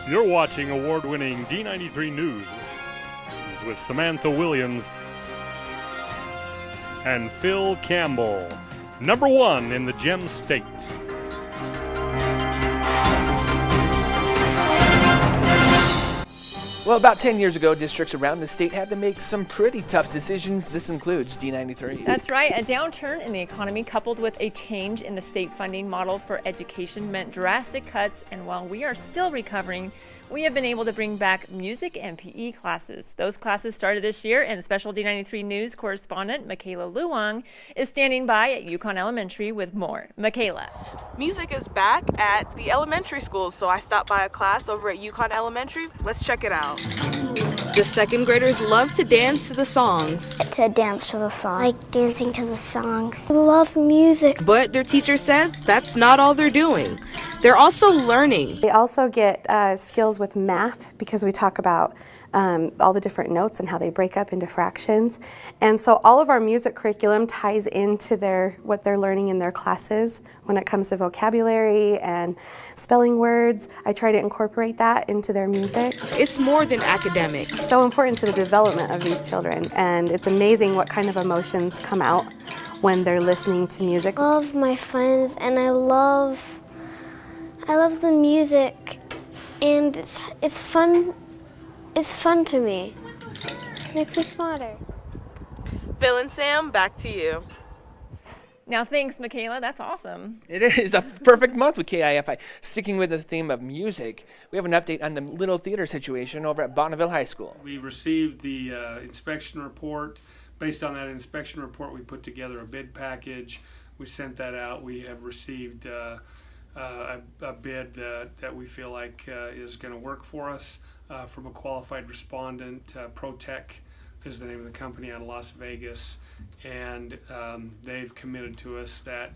You're watching award-winning D93 News with Samantha Williams and Phil Campbell, number one in the Gem State. Well, about 10 years ago, districts around the state had to make some pretty tough decisions. This includes D93. That's right. A downturn in the economy coupled with a change in the state funding model for education meant drastic cuts. And while we are still recovering, we have been able to bring back music and PE classes. Those classes started this year, and special D93 News correspondent Michaela Luong is standing by at Yukon Elementary with more. Michaela. Music is back at the elementary schools, so I stopped by a class over at Yukon Elementary. Let's check it out. The second graders love to dance to the songs. To dance to the song. Like dancing to the songs. I love music. But their teacher says that's not all they're doing. They're also learning. They also get skills with math because we talk about all the different notes and how they break up into fractions. And so all of our music curriculum ties into what they're learning in their classes when it comes to vocabulary and spelling words. I try to incorporate that into their music. It's more than academics. So important to the development of these children, and it's amazing what kind of emotions come out when they're listening to music. I love my friends, and I love the music, and it's fun. It's fun to me. It makes me smarter. Phil and Sam, back to you. Now, thanks, Michaela. That's awesome. It is a perfect month with KIFI. Sticking with the theme of music, we have an update on the Little Theater situation over at Bonneville High School. We received the inspection report. Based on that inspection report, we put together a bid package. We sent that out. We have received a bid that we feel like is going to work for us from a qualified respondent. ProTech is the name of the company out of Las Vegas, and they've committed to us that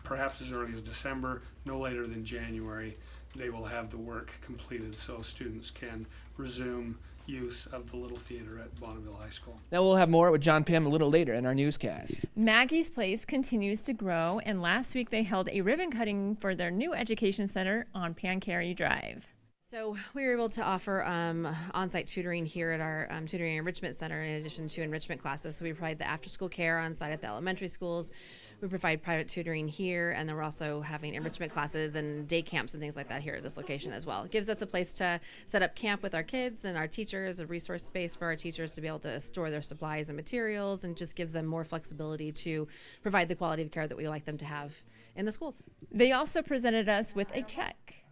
perhaps as early as December, no later than January, they will have the work completed so students can resume use of the Little Theater at Bonneville High School. Now we'll have more with John Pym a little later in our newscast. Maggie's Place continues to grow, and last week they held a ribbon cutting for their new education center on Pancari Drive. So we were able to offer on-site tutoring here at our tutoring and enrichment center in addition to enrichment classes. So we provide the after-school care on-site at the elementary schools. We provide private tutoring here, and then we're also having enrichment classes and day camps and things like that here at this location as well. It gives us a place to set up camp with our kids and our teachers, a resource space for our teachers to be able to store their supplies and materials, and just gives them more flexibility to provide the quality of care that we like them to have in the schools. They also presented us with a check.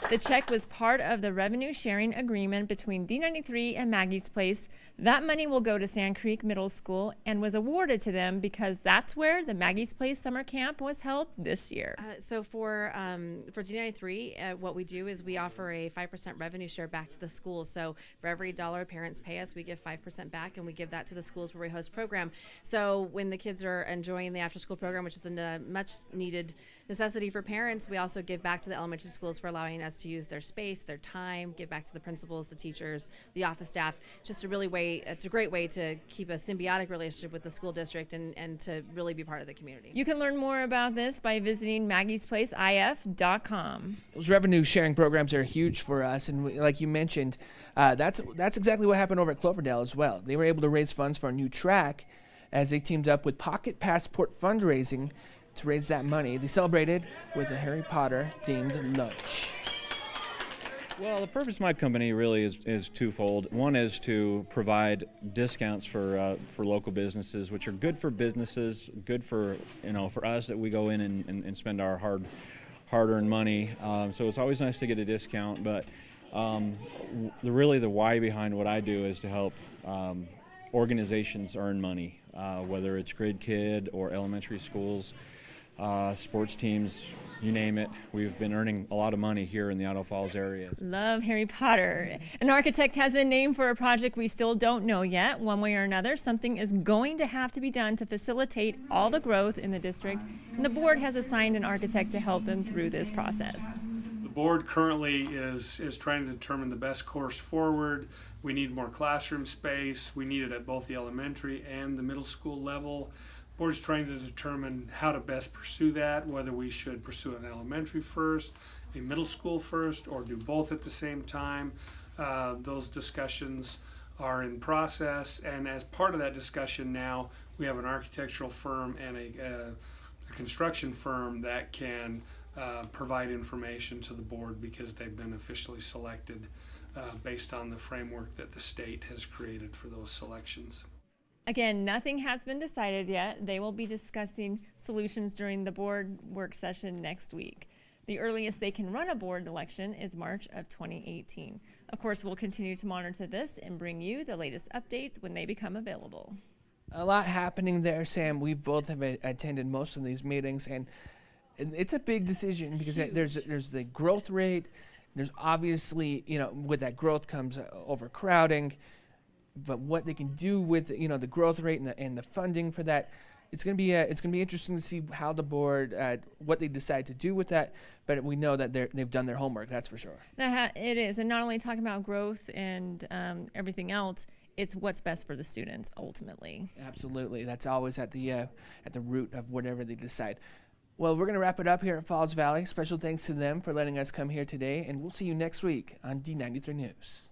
The check was part of the revenue sharing agreement between D93 and Maggie's Place. That money will go to Sand Creek Middle School and was awarded to them because that's where the Maggie's Place summer camp was held this year. So for D93, what we do is we offer a 5% revenue share back to the schools. So for every $1 parents pay us, we give 5% back, and we give that to the schools where we host program. So when the kids are enjoying the after-school program, which is a much-needed necessity for parents, we also give back to the elementary schools for allowing us to use their space, their time, give back to the principals, the teachers, the office staff. Just it's a great way to keep a symbiotic relationship with the school district and to really be part of the community. You can learn more about this by visiting maggiesplaceif.com. Those revenue sharing programs are huge for us, and like you mentioned, that's exactly what happened over at Cloverdale as well. They were able to raise funds for a new track as they teamed up with Pocket Passport Fundraising to raise that money. They celebrated with a Harry Potter themed lunch. Well, the purpose of my company really is twofold. One is to provide discounts for local businesses, which are good for businesses, good for for us that we go in and spend our hard-earned money. So it's always nice to get a discount. But the why behind what I do is to help organizations earn money, whether it's Grid Kid or elementary schools. Sports teams, you name it. We've been earning a lot of money here in the Idaho Falls area. Love Harry Potter. An architect has been named for a project we still don't know yet. One way or another, something is going to have to be done to facilitate all the growth in the district, and the board has assigned an architect to help them through this process. The board currently is trying to determine the best course forward. We need more classroom space. We need it at both the elementary and the middle school level. Board's trying to determine how to best pursue that, whether we should pursue an elementary first, a middle school first, or do both at the same time. Those discussions are in process, and as part of that discussion now, we have an architectural firm and a construction firm that can provide information to the board because they've been officially selected based on the framework that the state has created for those selections. Again, nothing has been decided yet. They will be discussing solutions during the board work session next week. The earliest they can run a board election is March of 2018. Of course, we'll continue to monitor this and bring you the latest updates when they become available. A lot happening there, Sam. We both have attended most of these meetings, and it's a big decision because there's the growth rate. There's obviously, with that growth comes overcrowding. But what they can do with the growth rate and the funding for that, it's going to be interesting to see how the board what they decide to do with that. But we know that they've done their homework, that's for sure. It is, and not only talking about growth and everything else, it's what's best for the students ultimately. Absolutely, that's always at the root of whatever they decide. Well, we're going to wrap it up here at Falls Valley. Special thanks to them for letting us come here today, and we'll see you next week on D93 News.